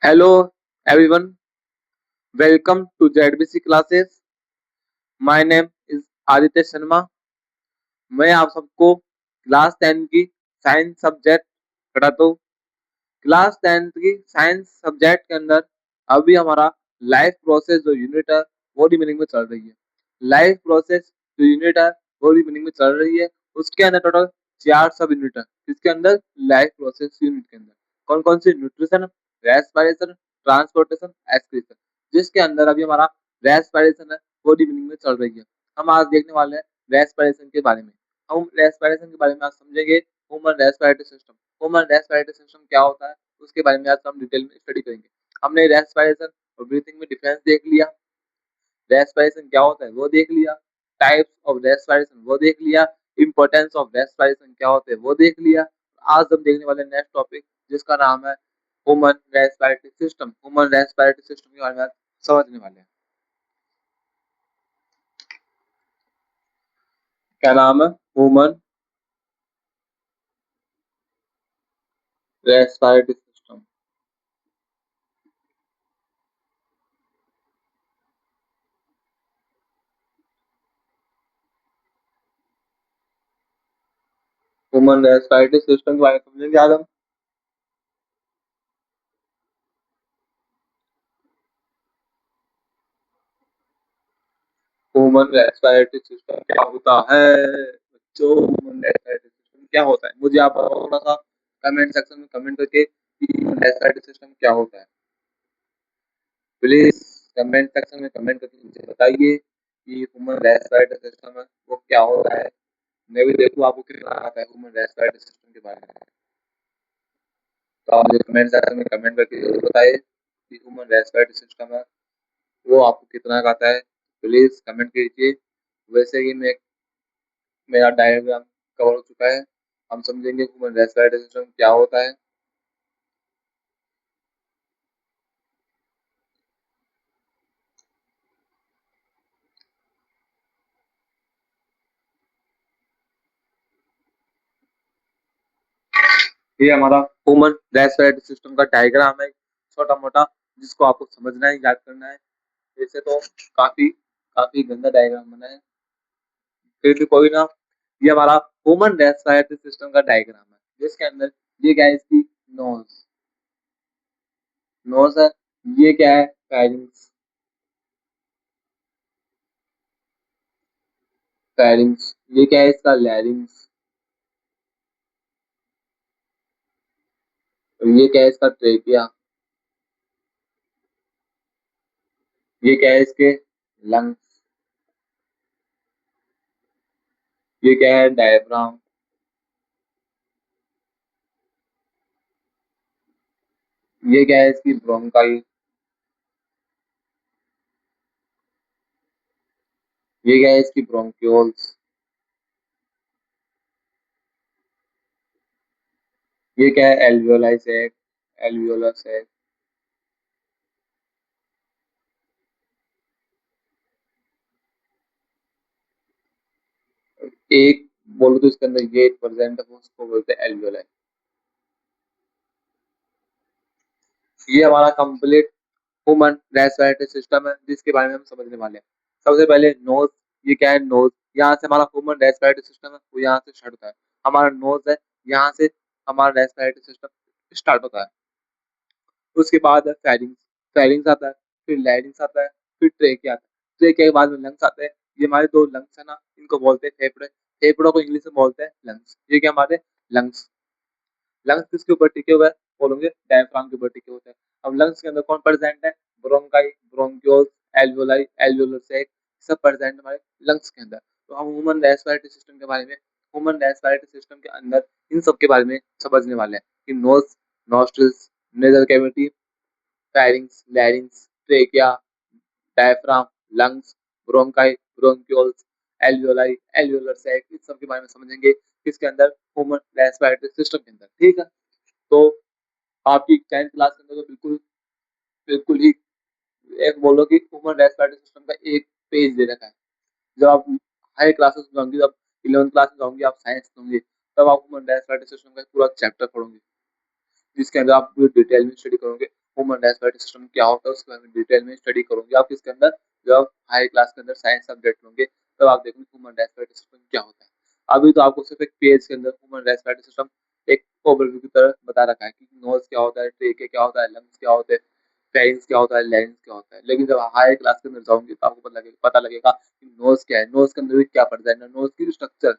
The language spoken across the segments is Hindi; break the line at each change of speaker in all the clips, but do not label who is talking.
Hello everyone, welcome to ZBC classes. My name is Aditya Sharma. मैं आप सबको क्लास 10 की साइंस सब्जेक्ट पढ़ाता हूँ. क्लास 10 की साइंस सब्जेक्ट के अंदर अभी हमारा लाइफ प्रोसेस जो यूनिट है वो रिमेनिंग में चल रही है. लाइफ प्रोसेस जो यूनिट है वो रिमेनिंग में चल रही है. उसके अंदर टोटल 4 सब यूनिट है. इसके अंदर लाइफ प्रोसेस यूनिट के अंदर कौन कौन सी न्यूट्रिशन, रेस्पिरेशन, ट्रांसपोर्टेशन, एक्सक्रीशन, जिसके अंदर अभी हमारा रेस्पिरेशन है वो रिमेनिंग में चल रही है. हम आज देखने वाले हैं रेस्पिरेशन के बारे में. हम रेस्पिरेशन के बारे में आज समझेंगे human respiratory system. Human respiratory system क्या होता है उसके बारे में आज हम डिटेल में स्टडी करेंगे. हमने रेस्पिरेशन और ब्रीथिंग में डिफरेंस देख लिया, रेस्पिरेशन क्या होता है वो देख लिया, टाइप्स ऑफ रेस्पिरेशन वो देख लिया, इंपॉर्टेंस ऑफ रेस्पिरेशन क्या होते हैं वो देख लिया. आज हम देखने वाले नेक्स्ट टॉपिक जिसका नाम है human respiratory system. Human respiratory system के बारे में आज समझने वाले हैं. क्या नाम है? Human respiratory system. Human respiratory system के बारे में समझेंगे आज हम. ह्यूमन रेस्पिरेटरी सिस्टम क्या होता है बच्चों? ह्यूमन रेस्पिरेटरी सिस्टम क्या होता है मुझे आप थोड़ा सा कमेंट सेक्शन में कमेंट करके ह्यूमन रेस्पिरेटरी सिस्टम क्या होता है प्लीज कमेंट सेक्शन में कमेंट करके मुझे बताइए कि ह्यूमन रेस्पिरेटरी सिस्टम है वो क्या होता है. मैं भी देखूँ आपको कितना आता है ह्यूमन रेस्पिरेटरी सिस्टम के बारे में. तो आप मुझे कमेंट सेक्शन में कमेंट करके जरूर बताइए कि ह्यूमन रेस्पिरेटरी सिस्टम है वो आपको कितना का आता है. प्लीज कमेंट कीजिए. वैसे ही मेरा डायग्राम कवर हो चुका है. हम समझेंगे ह्यूमन रेस्पिरेटरी सिस्टम क्या होता है. ये हमारा ह्यूमन रेस्पिरेटरी सिस्टम का डायग्राम है, छोटा मोटा, जिसको आपको समझना है, याद करना है. वैसे तो काफी काफी गंदा डायग्राम बना है, फिर भी कोई ना. ये हमारा ह्यूमन रेस्पिरेटरी सिस्टम का डायग्राम है जिसके अंदर ये क्या है, इसकी नोज. नोज है. ये क्या है? फेरिंग्स. फेरिंग्स. ये क्या है? इसका लैरिंग्स. और ये क्या है? इसका ट्रेकिया. ये क्या है? इसके लंग्स. ये क्या है? डायफ्राम. ये क्या है? इसकी ब्रोंकाई. ये क्या है? इसकी ब्रोंक्यूल्स. ये क्या है? Alveoli sac. Alveolar sac. एक बोलो तो इसके अंदर ये प्रेजेंट है उसको बोलते हैं एल्वियोलाई. ये हमारा कंप्लीट ह्यूमन रेस्पिरेटरी सिस्टम है जिसके बारे में हम समझने वाले हैं. सबसे पहले नोज. ये क्या है? नोज. यहाँ से हमारा ह्यूमन रेस्पिरेटरी सिस्टम है वो यहाँ से स्टार्ट होता है. हमारा नोज है, यहाँ से हमारा रेस्पिरेटरी सिस्टम स्टार्ट होता है. उसके बाद है फेरिंग्स. फेरिंग्स आता है, फिर लैरिंग्स आता है, फिर ट्रेकिया आता है. ट्रेकिया के बाद में लंग्स आते हैं. ये हमारे दो लंग्स है ना, इनको बोलते हैं फेफड़े. फेफड़ों को इंग्लिश में बोलते हैं लंग्स. ये क्या हमारे लंग्स. लंग्स किसके ऊपर टिके हुए हैं? बोलोगे डायफ्राम के ऊपर टिके होते हैं. अब लंग्स के अंदर कौन प्रेजेंट है? Bronchi, bronchioles, alveoli, alveolar sac, सब प्रेजेंट हमारे लंग्स के अंदर. तो हम ह्यूमन रेस्पिरेटरी सिस्टम के बारे में, ह्यूमन रेस्पिरेटरी सिस्टम के अंदर इन सब के बारे में समझने वाले हैं कि nose, nostrils, nasal cavity, pharynx, larynx, trachea, diaphragm, lungs, bronchi, bronchioles, alveoli, alveolar sac, इस सब के बारे में समझेंगे किसके अंदर? ह्यूमन रेस्पिरेटरी सिस्टम के अंदर. ठीक है. तो आपकी 10th क्लास के अंदर तो बिल्कुल बिल्कुल ही एक बोलो कि ह्यूमन रेस्पिरेटरी सिस्टम का एक पेज दे रखा है. जब आप हाई क्लासेस में जाओगे, जब 11th क्लास में जाओगे, आप साइंस में होंगे, तब आप ह्यूमन रेस्पिरेटरी सिस्टम का पूरा चैप्टर पढ़ोगे जिसके अंदर आप पूरी डिटेल में स्टडी करोगे ह्यूमन रेस्पिरेटरी सिस्टम क्या होता है उसके बारे में डिटेल में स्टडी करोगे आप इसके अंदर, जब हाई क्लास के अंदर साइंस सब्जेक्ट होंगे तब आप देखोगे ह्यूमन रेस्पिरेटरी सिस्टम क्या होता है। अभी तो आपको सिर्फ एक पेज के अंदर ह्यूमन रेस्पिरेटरी सिस्टम एक ओवरव्यू की तरह बता रखा है कि नोज क्या होता है, ट्रेके क्या होता है, लंग्स क्या होते हैं, फेरिंग्स क्या होता है, लैरिंग्स क्या होता है। लेकिन जब हाई क्लास के अंदर जाओगे तो आपको पता लगेगा कि नोज क्या है, नोज के अंदर भी क्या पड़ता है, नोज की स्ट्रक्चर,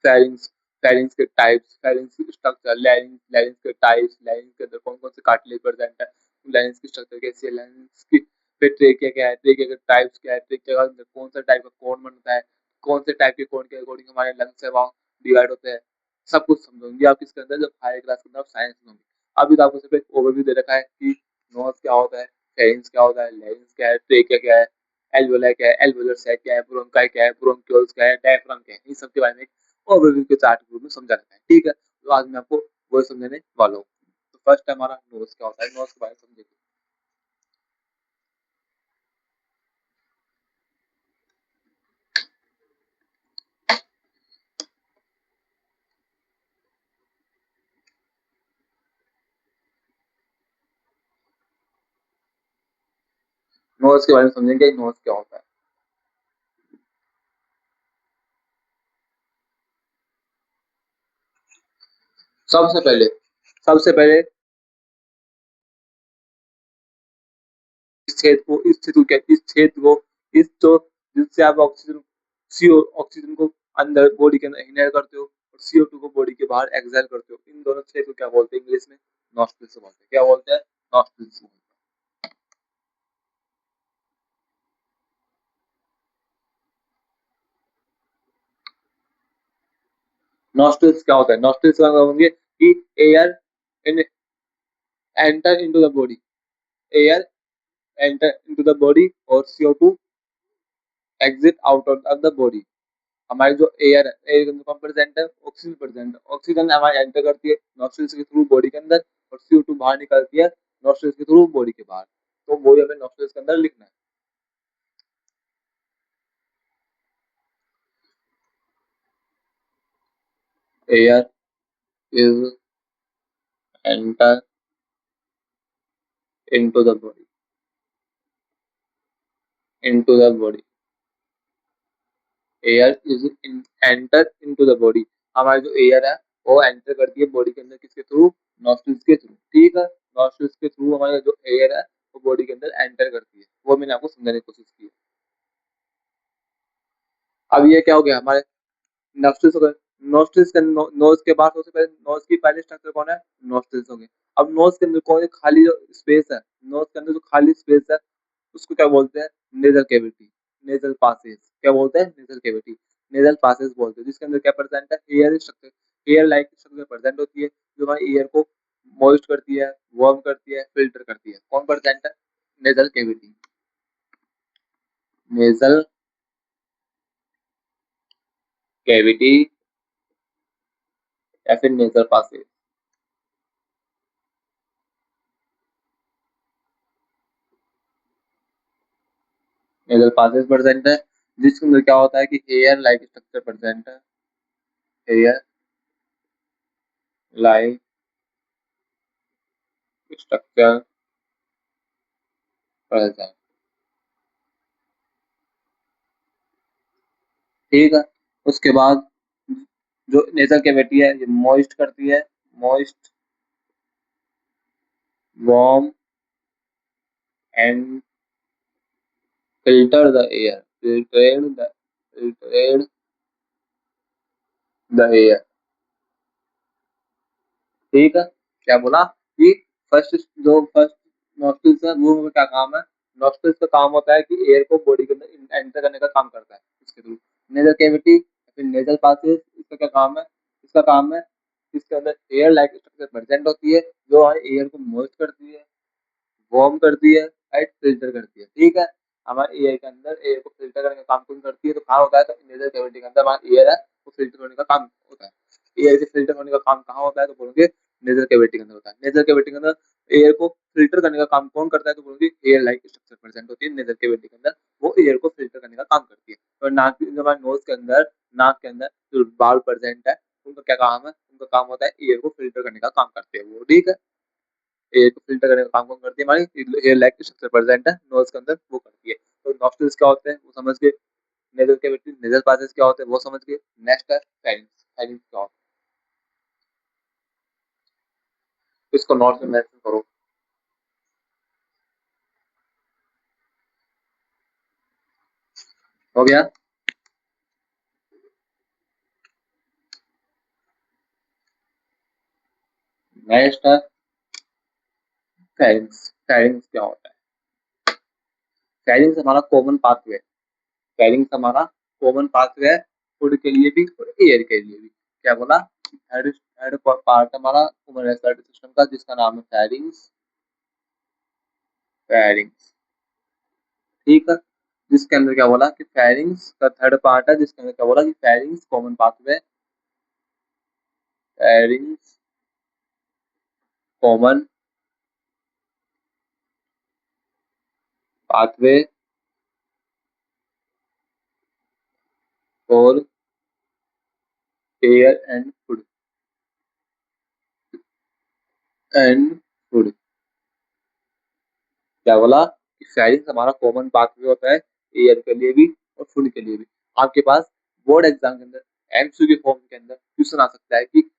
फेरिंग्स, फेरिंग्स के टाइप्स, फेरिंग्स की स्ट्रक्चर, लैरिंग्स, लैरिंग्स के टाइप्स, लैरिंग्स के अंदर कौन-कौन से कार्टिलेज प्रेजेंट है, लैरिंग्स की स्ट्रक्चर कैसी है, लैरिंग्स की फिर ट्रेकिया क्या है, ट्रेकिया के टाइप्स क्या है, ट्रेकिया के अंदर कौन सा टाइप का कोन बनता है, कौन से टाइप के कोन के अकॉर्डिंग हमारे लंग्स है वहाँ डिवाइड होते हैं, सब कुछ समझोगे आप इसके अंदर जब हायर क्लास के अंदर आप साइंस में होंगे। अभी तो आपको सिर्फ एक ओवरव्यू दे रखा है कि नोज क्या होता है, फेरिंग्स क्या होता है, लैरिंग्स क्या है, ट्रेकिया क्या है, एल्वोलाई क्या है, एल्वोलर सैक क्या है, ब्रोंकाई क्या है, ब्रोंक्यूल्स क्या है, डायफ्राम क्या है, इन सब के बारे में ओवरव्यू के चार्ट ग्रुप में समझा रखा है। ठीक है, तो आज मैं आपको वो समझाने वाला हूँ। तो फर्स्ट है हमारा नोज क्या होता है, नोज के बारे में समझेंगे। नोज के बारे में समझेंगे नोज क्या होता है। सबसे पहले सबसे पहले इस क्षेत्र को इस जो जिससे आप ऑक्सीजन सीओ ऑक्सीजन को अंदर बॉडी के अंदर इनहेल करते हो और CO2 को बॉडी के बाहर एक्सहेल करते हो, इन दोनों क्षेत्र को क्या बोलते हैं इंग्लिश में, नॉस्ट्रिल्स बोलते हैं। क्या बोलते हैं, नॉस्ट्रिल्स। नॉस्ट्रिल्स क्या होता है, नॉस्ट्रिल्स का मतलब होंगे कि air in enter into the body, air enter into the body और CO2 exit out of the body. हमारी जो एयर है, एयर के अंदर कौन प्रेजेंट है, ऑक्सीजन प्रेजेंट है, ऑक्सीजन हमारी एंटर करती है नॉस्ट्रिल्स के थ्रू बॉडी के अंदर और CO2 बाहर निकलती है नॉस्ट्रिल्स के थ्रू बॉडी के बाहर। तो वो हमें नॉस्ट्रिल्स के अंदर लिखना है। Air is enter into the body, into the body, air is enter into the body. हमारी जो एयर है वो एंटर करती है बॉडी के अंदर किसके थ्रू, नॉस्ट्रिल्स के थ्रू। ठीक है, नॉस्ट्रिल्स के थ्रू हमारी जो एयर है वो बॉडी के अंदर एंटर करती है, वो मैंने आपको समझाने की कोशिश की है। अब ये क्या हो गया हमारे नॉस्ट्रिल्स हो गए। नॉस्ट्रिल्स के नोज के बाद सबसे पहले नोज की पहली स्ट्रक्चर कौन है, नॉस्ट्रिल्स हो गए। अब नोज के अंदर कौन है खाली जो स्पेस है, नोज के अंदर जो खाली स्पेस है उसको क्या बोलते हैं, नेजल कैविटी, नेजल पासेज। क्या बोलते हैं, नेजल कैविटी, नेजल पासेज बोलते हैं। जिसके अंदर क्या प्रेजेंट है, air structure, air like structure present होती है जो हमारे एयर को मॉइस्ट करती है, वार्म करती है, फिल्टर करती है। कौन प्रेजेंट है, नेजल कैविटी, नेजल कैविटी या फिर nasal passage. Nasal passage present है जिसके अंदर क्या होता है कि एयर लाइक स्ट्रक्चर प्रेजेंट है, एयर लाइक स्ट्रक्चर प्रेजेंट। ठीक है, उसके बाद जो नेजल कैविटी है ये मॉइस्ट करती है, moist, warm and filter the air, filtered the air. ठीक है, क्या बोला कि फर्स्ट नॉस्ट्रिल्स है वो क्या काम है, नॉस्ट्रिल्स का काम होता है कि एयर को बॉडी के अंदर एंटर करने का काम करता है इसके थ्रू। नेजल कैविटी फिर नेजल पासेज, इसका क्या काम है, इसका काम है इसके अंदर एयर लाइक स्ट्रक्चर प्रेजेंट होती है जो हमारे एयर को मॉइस्ट करती है, वार्म करती है, राइट, फिल्टर करती है। ठीक है, हमारे एयर के अंदर एयर को फिल्टर करने का काम कौन करती है, तो कहाँ होता है, तो नेजल कैविटी के अंदर हमारा एयर है वो फिल्टर करने का काम होता है। एयर के फिल्टर होने का काम कहाँ होता है, तो बोलोगे नेजल कैविटी के अंदर होता है। नेजल कैविटी के अंदर एयर को फिल्टर करने का काम कौन करता है, तो बोलोगे एयर लाइक स्ट्रक्चर प्रेजेंट होती है नेजल कैविटी के अंदर, वो एयर को फिल्टर करने का काम करती है। और नाक हमारे नोज के अंदर, नाक के अंदर जो बाल प्रेजेंट है उनका क्या काम है, उनका काम होता है एयर को फिल्टर करने का काम करते हैं वो। ठीक है, एयर को फिल्टर करने का काम कौन करती है, हमारी एयर लैक की स्ट्रक्चर प्रेजेंट है नोज के अंदर, वो करती है। तो नॉस्ट्रिल्स क्या होते हैं वो समझ के, नेजल कैविटी नेजल पासेज क्या होते हैं वो समझ के, नेक्स्ट है फेरिंग्स। फेरिंग्स क्या होता है, इसको नोट में मेंशन करो। हो गया। नेक्स्ट है फेरिंग्स। फेरिंग्स क्या होता है, फेरिंग्स हमारा कॉमन पाथवे, फेरिंग्स हमारा कॉमन पाथवे है, फूड के लिए भी और एयर के लिए भी। क्या बोला, थर्ड थर्ड पार्ट हमारा ह्यूमन रेस्पिरेटरी सिस्टम का जिसका नाम है फेरिंग्स। फेरिंग्स, ठीक है। जिसके अंदर क्या बोला कि फेरिंग्स का थर्ड पार्ट है, जिसके अंदर क्या बोला कि pharynx common pathway, pharynx common pathway for air and food. क्या बोला कि फेरिंग्स हमारा कॉमन पाथवे होता है एयर के लिए भी और फूड के लिए भी। आपके पास बोर्ड एग्जाम के अंदर एमसीक्यू फॉर्म के अंदर क्वेश्चन आ सकता है कि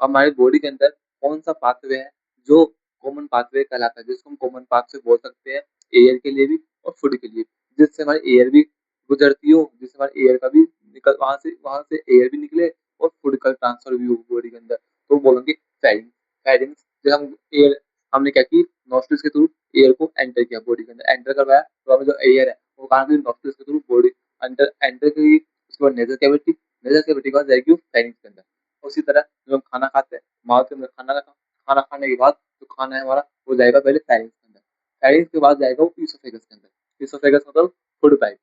हमारे बॉडी के अंदर कौन सा पाथवे है जो कॉमन पाथवे कहलाता है, जिसको हम कॉमन पाथवे बोल सकते हैं एयर के लिए भी और फूड के लिए, जिससे हमारी एयर भी गुजरती हो, जिससे हमारे एयर का भी निकल, वहां से एयर भी निकले और फूड का ट्रांसफर भी हो बॉडी के अंदर, तो बोलेंगे फेरिंग। फेरिंग जब हम एयर, हमने क्या की, नॉस्ट्रिल्स के थ्रू एयर को एंटर किया बॉडी के अंदर, एंटर करवाया, तो हमें जो एयर है वो कहाँ से, नॉस्ट्रिल्स के थ्रू बॉडी अंदर एंटर करी, उसके बाद नेजल कैविटी, नेजल कैविटी के बाद जाएगी फेरिंग्स के अंदर। उसी तरह जब हम खाना खाते हैं, माउथ के अंदर खाना खाने के बाद जो खाना है हमारा वो जाएगा पहले फेरिंग्स के अंदर, फेरिंग्स के बाद जाएगा वो ईसोफेगस के अंदर। ईसोफेगस मतलब फूड पाइप,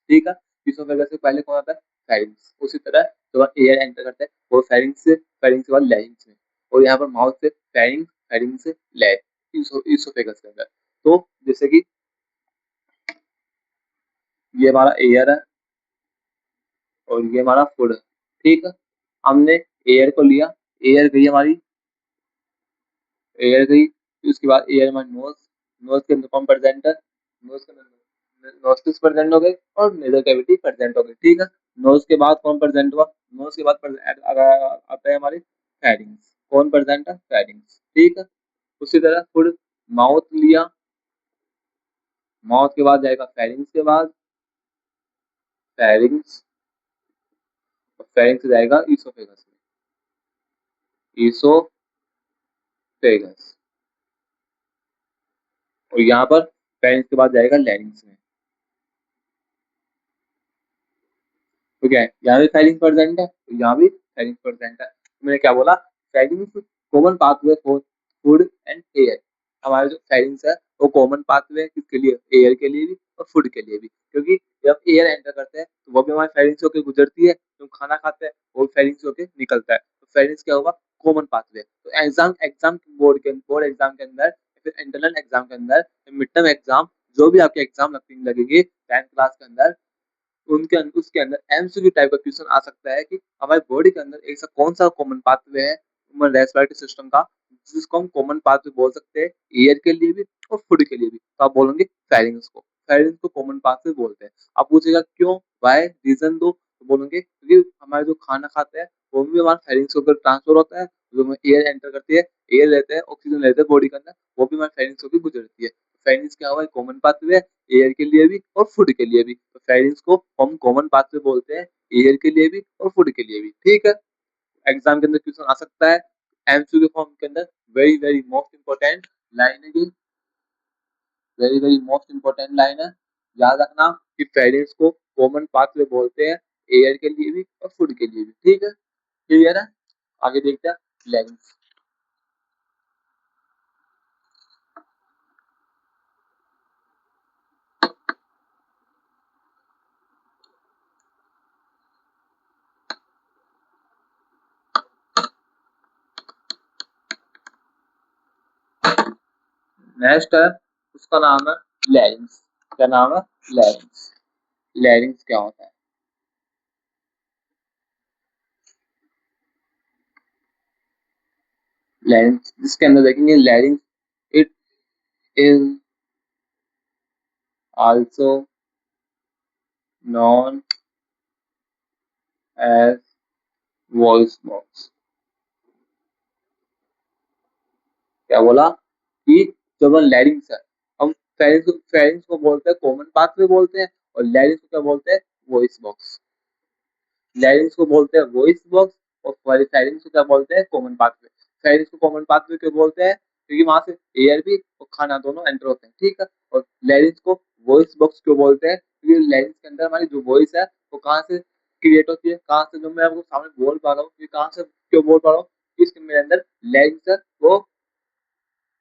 ठीक है। ईसोफेगस से पहले कौन आता है, फेरिंग्स। उसी तरह जब एयर एंटर करते हैं वो फेरिंग्स के बाद लैरिंग्स में, और यहाँ पर माउथ से फेरिंग्स, फेरिंग्स से लैर, ईसोफेगस के अंदर। तो जैसे कि ये हमारा एयर है और ये हमारा फूड है, ठीक है। हमने एयर को लिया, एयर गई हमारी, एयर गई, उसके बाद एयर में नोज, नोज के अंदर कौन प्रेजेंट है, नोज के अंदर नोस्टिस प्रेजेंट हो गई और नेजल कैविटी प्रेजेंट हो गई, ठीक है। नोज के बाद कौन प्रेजेंट हुआ, नोज के बाद अगर आता है हमारी फेरिंग्स, कौन प्रेजेंट है, फेरिंग्स, ठीक है। उसी तरह फुल माउथ लिया, माउथ के बाद जाएगा फेरिंग्स के बाद, फेरिंग्स, फेरिंग्स जाएगा ईसोफेगस में, ईसोफेगस, और यहाँ पर फेरिंग्स के बाद जाएगा लैरिंग्स में। तो क्या है, यहाँ भी फाइलिंग प्रेजेंट है, तो यहाँ भी फाइलिंग प्रेजेंट है। तो मैंने क्या बोला, filing common pathway for food and air. हमारे जो फाइलिंग्स है वो कॉमन पाथवे है किसके लिए, एयर के लिए भी और फूड के लिए भी, क्योंकि जब एयर एंटर करते हैं तो वो भी हमारे फाइलिंग्स होकर गुजरती है, तो खाना खाते हैं वो फाइलिंग्स होकर निकलता है, तो फाइलिंग्स क्या होगा, कॉमन पाथवे। तो एग्जाम एग्जाम बोर्ड एग्जाम के अंदर, फिर इंटरनल एग्जाम के अंदर, मिड टर्म एग्जाम, जो भी आपके एग्जाम लगेंगे 10th क्लास के अंदर, उसके अंदर एमसीक्यू टाइप का क्वेश्चन आ सकता है कि हमारे बॉडी के अंदर ऐसा कौन सा कॉमन पाथवे है ह्यूमन रेस्पिरेटरी सिस्टम का, जिसको हम कॉमन पाथवे बोल सकते हैं एयर के लिए भी और फूड के लिए भी, तो आप बोलेंगे फेरिंग्स को, फेरिंग्स को कॉमन पाथवे बोलते हैं। आप पूछेगा क्यों, वाई, रीजन दो, तो बोलेंगे क्योंकि हमारे जो खाना खाते हैं वो भी हमारे फेरिंग्स होकर ट्रांसफर होता है, जो एयर एंटर करती है, एयर लेते हैं, ऑक्सीजन लेते हैं बॉडी के अंदर, वो भी हमारे फेरिंग्स होकर गुजरती है। फेरिंग्स क्या हुआ, कॉमन पाथवे एयर के लिए भी और फूड के लिए भी, तो फेरिंग्स को हम कॉमन पाथवे बोलते हैं एयर के लिए भी और फूड के लिए भी, ठीक है। एग्जाम के अंदर क्वेश्चन आ सकता है एमसीक्यू फॉर्म के अंदर, very very most important line है ये, very very most important line है, याद रखना कि फेरिंग्स को कॉमन पाथवे बोलते हैं एयर के लिए भी और फूड के लिए भी, ठीक है, क्लियर है। आगे देखते हैं लैरिंग्स। नेक्स्ट है, उसका नाम है लैरिंग्स। क्या नाम है, लैरिंग्स। लैरिंग्स क्या होता है, लैरिंग्स जिसके अंदर देखेंगे लैरिंग्स is also known as voice box. क्या बोला कि जो लैरिंग्स है, हम फेरिंग्स को बोलते हैं कॉमन पाथवे बोलते हैं, और लैरिंग्स को क्या बोलते हैं वॉइस बॉक्स। लैरिंग्स को बोलते हैं वॉइस बॉक्स और फेरिंग्स को क्या बोलते हैं कॉमन पाथवे। फेरिंग्स को कॉमन पाथवे क्यों बोलते हैं, क्योंकि वहां से एयर भी और खाना दोनों एंटर होते हैं, ठीक है। और लैरिंग्स को वॉइस बॉक्स क्यों बोलते हैं, क्योंकि लैरिंग्स के अंदर हमारी जो वॉइस है वो कहाँ से क्रिएट होती है, कहाँ से जो मैं आपको सामने बोल पा रहा हूँ, कहाँ से क्यों बोल पा रहा हूँ, इसके मेरे अंदर लैरिंग्स है वो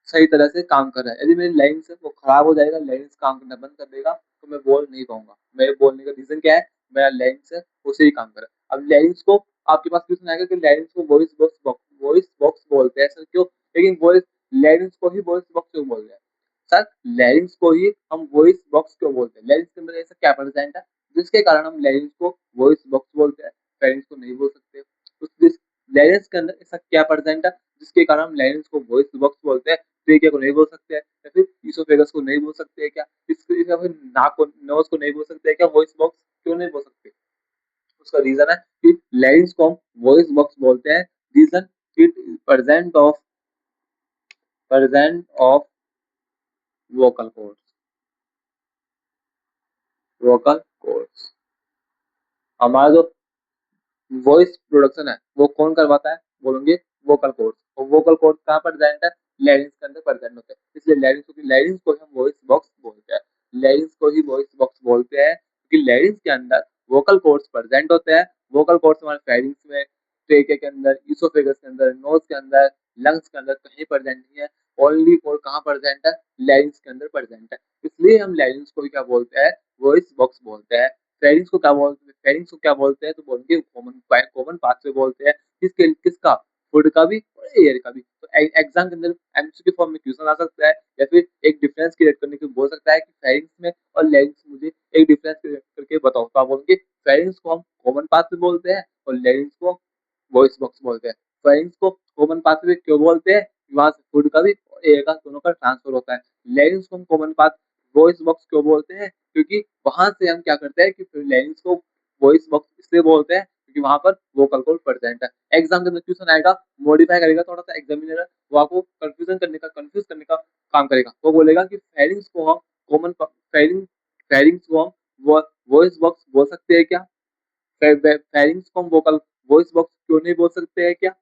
सही तरह से काम कर रहा है। यदि मेरी लाइन्स है वो खराब हो जाएगा, लाइन्स काम करना बंद कर देगा, तो मैं बोल नहीं पाऊंगा। मेरे बोलने का रीजन क्या है, मेरा लाइन्स है वो सही काम कर रहा है। अब लाइन्स को आपके पास क्वेश्चन आएगा कि लाइन्स को वॉइस बॉक्स बोलते हैं सर क्यों, लेकिन वॉइस लाइन्स को ही वॉइस बॉक्स क्यों बोलते हैं सर, लैरिंग्स को ही हम वॉइस बॉक्स क्यों बोलते हैं, लैरिंग्स के अंदर ऐसा क्या प्रेजेंट है जिसके कारण हम लैरिंग्स को वॉइस बॉक्स बोलते हैं, फेरिंग्स को नहीं बोल सकते। उस लैरिंग्स के अंदर ऐसा क्या प्रेजेंट है जिसके कारण हम लैरिंग्स को वॉइस बॉक्स बोलते हैं, ट्रेकिया को नहीं बोल सकते हैं, या फिर ईसोफेगस को नहीं बोल सकते हैं क्या, या फिर नाक को नोज को नहीं बोल सकते हैं क्या, वॉइस बॉक्स क्यों नहीं बोल सकते। उसका रीजन है कि लैरिंग्स को हम वॉइस बॉक्स बोलते हैं, region it present of vocal cords. Vocal cords हमारा जो वॉइस प्रोडक्शन है वो कौन करवाता है, बोलेंगे वोकल कॉर्ड्स। और वोकल कॉर्ड्स कहाँ पर प्रेजेंट है, लैरिंग्स के अंदर प्रेजेंट होते हैं, इसलिए लैरिंग्स को हम वॉइस बॉक्स बोलते हैं। लैरिंग्स को ही वॉइस बॉक्स बोलते हैं क्योंकि लैरिंग्स के अंदर वोकल कॉर्ड्स प्रेजेंट होते हैं। वोकल कॉर्ड्स हमारे फेरिंग्स में, ट्रेके के अंदर, ईसोफेगस के अंदर, नोज के अंदर, लंग्स के अंदर कहीं प्रेजेंट नहीं है, ओनली और कहाँ प्रेजेंट है, लैरिंग्स के अंदर प्रेजेंट है। इसलिए हम लैरिंग्स को क्या बोलते हैं, वॉइस बॉक्स बोलते हैं। फेरिंग्स को क्या बोलते हैं, फेरिंग्स को क्या बोलते हैं, तो बोलेंगे कॉमन पाथवे बोलते हैं। किसका, फूड का भी और एयर का भी। तो एग्जाम के अंदर एमसीक्यू फॉर्म में क्वेश्चन आ सकता है, या फिर एक डिफरेंस क्रिएट करने के बोल सकता है कि फेरिंग्स में और लैरिंग्स में मुझे एक डिफरेंस क्रिएट करके बताओ, तो आप बोलेंगे फेरिंग्स को हम कॉमन पाथवे बोलते हैं और लैरिंग्स को वॉइस बॉक्स बोलते हैं। फेरिंग्स को कॉमन पाथवे क्यों बोलते हैं, वहां से फूड का भी और एयर का दोनों का ट्रांसफर होता है। लैरिंग्स को हम कॉमन पाथ वॉइस बॉक्स क्यों बोलते हैं, क्योंकि वहां से हम क्या करते हैं कि लैरिंग्स को वॉइस बॉक्स इसलिए बोलते हैं क्योंकि वहां पर वोकल कॉर्ड प्रेजेंट है। एग्जाम के अंदर क्वेश्चन आएगा, मॉडिफाई करेगा थोड़ा सा एग्जामिनर, वो आपको कंफ्यूज करने का काम करेगा। वो बोलेगा कि फेरिंग्स को हम कॉमन फेरिंग्स को हम वॉइस बॉक्स बोल सकते हैं क्या, फेरिंग्स को हम वोकल वॉइस बॉक्स क्यों नहीं बोल सकते हैं क्या।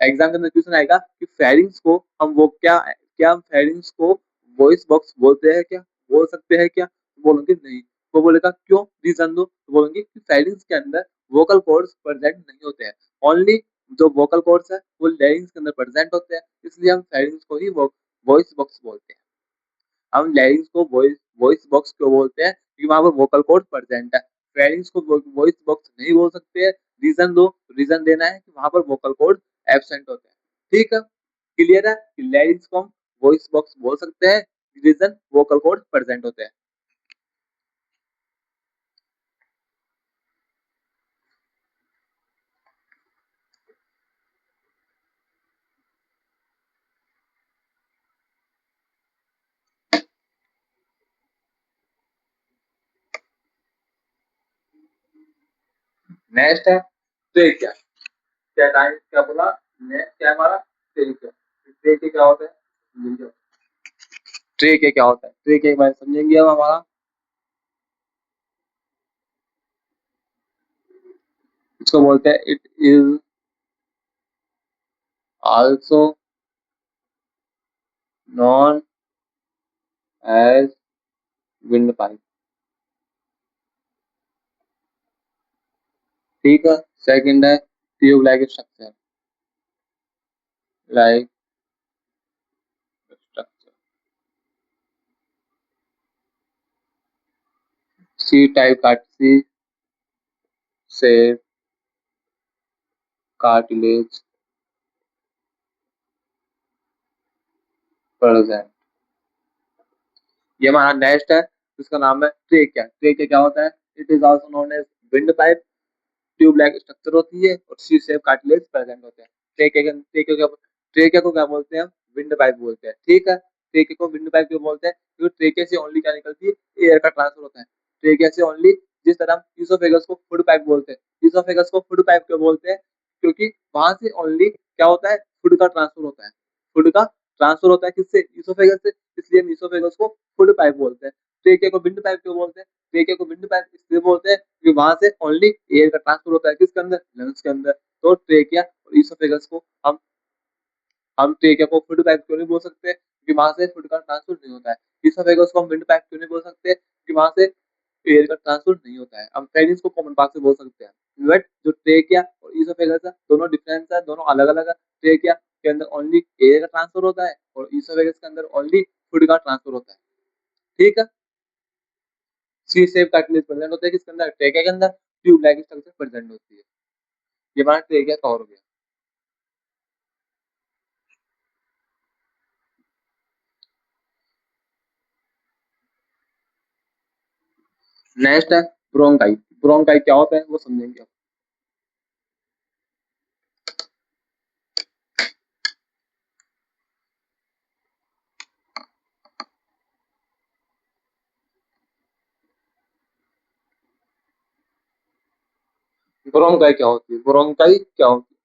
एग्जाम के अंदर क्वेश्चन आएगा कि फेरिंग्स को हम वो क्या हम फेरिंग्स को वॉइस बॉक्स बोलते हैं क्या, बोल सकते हैं क्या, बोलेंगे नहीं। वो बोलेगा क्यों, रीजन दो, तो बोलेंगे कि फेरिंग्स के अंदर वोकल कॉर्ड्स प्रेजेंट नहीं होते हैं, ओनली जो वोकल कॉर्ड्स है वो लैरिंग्स के अंदर प्रेजेंट होते हैं, इसलिए हम फेरिंग्स को ही वॉइस बॉक्स बोलते हैं। हम लैरिंग्स को वॉइस वॉइस बॉक्स क्यों बोलते हैं, क्योंकि वहां पर वोकल कॉर्ड प्रेजेंट है। फेरिंग्स को वॉइस बॉक्स नहीं बोल सकते हैं, रीजन दो, रीजन देना है कि वहां पर वोकल कॉर्ड एब्सेंट होते हैं। ठीक है, क्लियर है कि लैरिंग्स को हम वॉइस बॉक्स बोल सकते हैं, रीजन वोकल कॉर्ड प्रेजेंट होते हैं। नेक्स्ट है ट्रेक क्या, क्या टाइम क्या बोला, नेक्स्ट क्या हमारा ट्रेक है। ट्रेक क्या होता है, ट्रेक क्या होता है, ट्रेक एक बार समझेंगे हम हमारा। इसको बोलते हैं it is also known as windpipe. ठीक है, सेकंड है tube like structure, like structure, C type C से कार्टिलेज प्रेजेंट। ये हमारा नेक्स्ट है जिसका नाम है ट्रेकिया। ट्रेकिया क्या होता है, it is also known as windpipe, tube like structure होती है और सी शेप कार्टिलेज प्रेजेंट होते हैं। ट्रेकिया को क्या बोलते हैं, विंड पाइप बोलते हैं। ठीक है, ट्रेके को विंड पाइप क्यों बोलते हैं? क्योंकि ट्रेके से ओनली क्या निकलती है, एयर का ट्रांसफर होता है। ट्रेके से ओनली, जिस तरह हम ईसोफेगस को फूड पाइप बोलते हैं, ईसोफेगस को फूड पाइप क्यों बोलते हैं? क्योंकि वहां से ओनली क्या होता है, फूड का ट्रांसफर होता है। फूड का ट्रांसफर होता है किससे? ईसोफेगस से, इसलिए हम ईसोफेगस को फूड पाइप बोलते हैं। ट्रेके को विंड पाइप क्यों बोलते हैं? ट्रेके को विंड पाइप इसलिए बोलते हैं क्योंकि वहां से ओनली एयर का ट्रांसफर होता है, किसके अंदर? लंग्स के अंदर। तो ट्रेकिया और ईसोफेगस को हम ट्रेकिया को फूड पाइप क्यों नहीं बोल सकते? क्योंकि वहां से फूड का ट्रांसफर नहीं होता है। ईसोफेगस को हम विंड पाइप क्यों नहीं बोल सकते? क्योंकि वहां से एयर का ट्रांसफर नहीं होता है। हम फेरिंग्स को कॉमन पार्ट से बोल सकते हैं। बट जो ट्रेकिया और ईसोफेगस है, दोनों डिफरेंस है, दोनों अलग अलग है। ट्रेकिया के अंदर ओनली एयर का ट्रांसफर होता है और ईसोफेगस के अंदर ओनली फूड का ट्रांसफर होता है। ठीक है। सी शेप कार्टिलेज प्रेजेंट होता है किसके अंदर? ट्रेकिया के अंदर। ट्यूब लाइक स्ट्रक्चर प्रेजेंट होती है। ये हमारा ट्रेकिया कवर हो गया। नेक्स्ट है ब्रोंकाई। ब्रोंकाई क्या होता है वो समझेंगे। ब्रोंकाई क्या होती है? ब्रोंकाई क्या होती है?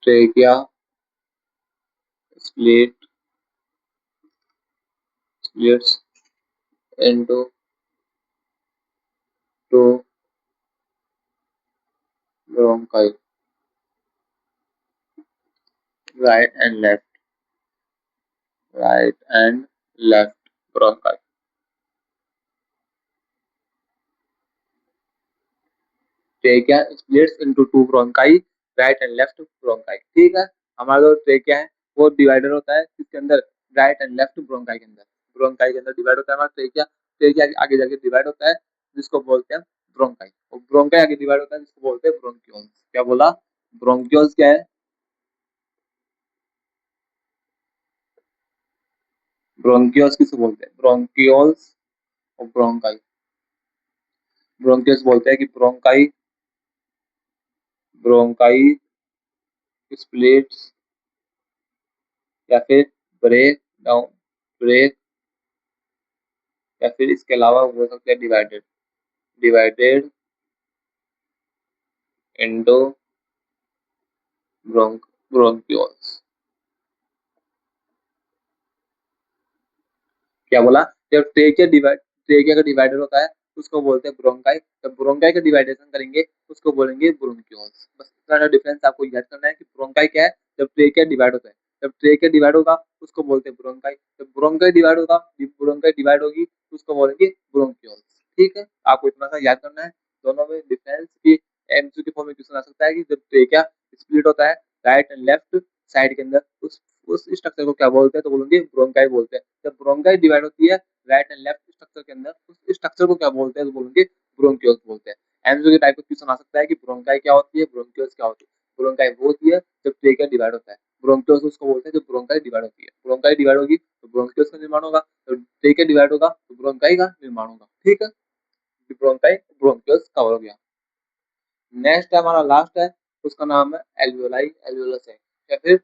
Trachea split splits into two bronchi, right and left, right and left bronchi. Trachea splits into two bronchi, right and left bronchi। ठीक है। हमारा जो ट्रेकिया है वो डिवाइडर होता है किसके अंदर? राइट एंड लेफ्ट ब्रोंकाई के अंदर। ब्रोंकाई के अंदर डिवाइड होता है हमारा ट्रेकिया। ट्रेकिया आगे जाके डिवाइड होता है जिसको बोलते हैं ब्रोंकाई, और ब्रोंकाई आगे डिवाइड होता है जिसको बोलते हैं ब्रोंक्यूल्स। क्या बोला? ब्रोंक्यूल्स क्या है? ब्रोंक्यूल्स किसको बोलते हैं? ब्रोंक्यूल्स और ब्रोंकाई। ब्रोंक्यूल्स बोलते हैं कि ब्रोंकाई, ब्रोंकाई स्प्लिट्स या फिर ब्रेक डाउन, ब्रेक, या फिर इसके अलावा हो सकता है डिवाइडेड, डिवाइडेड इनटू ब्रोंक्यूल्स। क्या बोला? जब ट्रेकिया का डिवाइडर होता है उसको बोलते हैं ब्रोंकाई। जब ब्रोंकाई का डिवाइडेशन करेंगे उसको बोलेंगे ब्रोंक्यूल्स। बस इतना डिफरेंस आपको याद करना है कि ब्रोंकाई क्या है। जब ट्रेकिया डिवाइड होता है, जब ट्रेकिया डिवाइड होगा उसको बोलते हैं ब्रोंकाई। जब ब्रोंकाई डिवाइड होगा, ब्रोंकाई डिवाइड होगी उसको बोलेंगे ब्रोंक्यूल्स। ठीक है। आपको इतना सा याद करना है। दोनों में डिफरेंस की एमसीक्यू फॉर्म में क्वेश्चन आ सकता है कि जब ट्रेकिया स्प्लिट होता है राइट एंड लेफ्ट साइड के अंदर, उस स्ट्रक्चर को क्या बोलते हैं? तो बोलेंगे ब्रोंकाई बोलते हैं। जब ब्रोंकाई डिवाइड होती है राइट एंड लेफ्ट स्ट्रक्चर के अंदर, उस स्ट्रक्चर को क्या बोलते हैं? तो बोलेंगे ब्रोंक्यूल्स बोलते हैं। एमसीक्यू टाइप का क्वेश्चन आ सकता है कि ब्रोंकाई क्या होती है, ब्रोंक्यूल्स क्या होती है। ब्रोंकाई वो होती है जब ट्रेकिया डिवाइड होता है। ब्रोंक्यूल्स उसको बोलते हैं जब ब्रोंकाई डिवाइड होती है। ब्रोंकाई डिवाइड होगी तो ब्रोंक्यूल्स का निर्माण होगा, तो ट्रेकिया डिवाइड होगा तो ब्रोंकाई का निर्माण होगा। ठीक है। ब्रोंकाई ब्रोंक्यूल्स कवर हो गया। नेक्स्ट है हमारा लास्ट है, उसका नाम है एल्वियोलाई, एल्वियोलस है। या फिर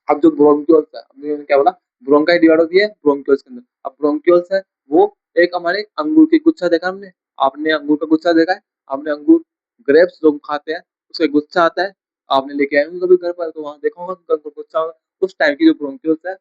अब जो ब्रोंक्यूल्स है, हमने क्या बोला? ब्रोंकाई डिवाइड होती है ब्रोंक्यूल्स के अंदर। अब ब्रोंक्यूल्स है वो एक हमारे अंगूर की गुच्छा देखा हमने, आपने अंगूर का गुच्छा देखा है? आपने अंगूर, ग्रेप्स जो खाते हैं उसका गुच्छा आता है, आपने लेके आए होंगे कभी घर पर तो वहां देखा होगा अंगूर का गुच्छा होगा। उस टाइप की जो ब्रोंक्यूल्स है,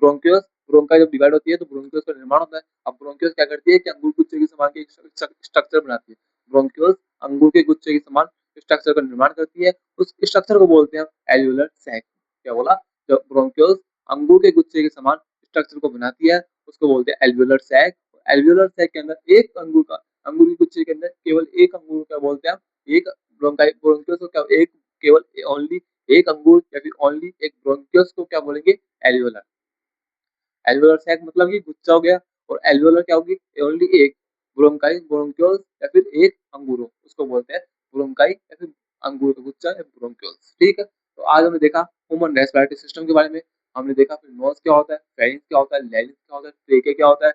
ब्रोंक्यूल्स, ब्रोंकाई जब डिवाइड होती है तो ब्रोंक्यूल्स का निर्माण होता है। अब ब्रोंक्यूल्स क्या करती है कि अंगूर गुच्छे के समान की स्ट्रक्चर बनाती है। ब्रोंक्यूल्स अंगूर के गुच्छे के समान स्ट्रक्चर का निर्माण करती है। उस स्ट्रक्चर को बोलते हैं एल्वियोलर सैक। क्या बोला? जो ब्रोंक्यूल्स अंगूर के गुच्छे के समान स्ट्रक्चर को बनाती है उसको बोलते हैं एल्वियोलर सैक। एल्वियोलर सैक के अंदर एक अंगूर का, अंगूर के गुच्छे के अंदर केवल एक अंगूर क्या बोलते हैं? एक ब्रोंकाई, ब्रोंक्यूल्स को क्या एक, केवल ओनली एक अंगूर या फिर ओनली एक ब्रोंक्यूल्स को क्या बोलेंगे? एल्वियोलर। एल्वियोलर सैक मतलब कि गुच्छा हो गया, और एल्वियोलर क्या होगी? ओनली एक ब्रोंकाई, ब्रोंक्यूल्स या फिर एक अंगूर हो उसको बोलते हैं ब्रोंकाई या फिर अंगूर का गुच्छा या ब्रोंक्यूल्स। ठीक है। तो आज हमने देखा ह्यूमन रेस्पिरेटरी सिस्टम के बारे में। हमने देखा फिर नोज क्या होता है, फेरिंक्स क्या होता है, लैरिंक्स क्या होता है, ट्रेके क्या होता है,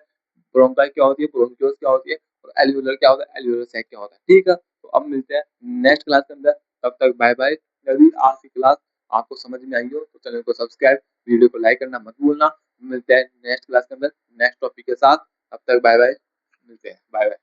ब्रोंकाई क्या होती है, ब्रोंक्यूल्स क्या होती है, और एल्वियोलर क्या होता है, एल्वियोलर सैक क्या होता है। ठीक है, तो अब मिलते हैं नेक्स्ट क्लास के अंदर, तब तक बाय बाय। यदि आज की क्लास आपको समझ में आई हो तो चैनल को सब्सक्राइब, वीडियो को लाइक करना मत भूलना। मिलते हैं नेक्स्ट क्लास के अंदर नेक्स्ट टॉपिक के साथ, तब तक बाय बाय, मिलते हैं, बाय बाय।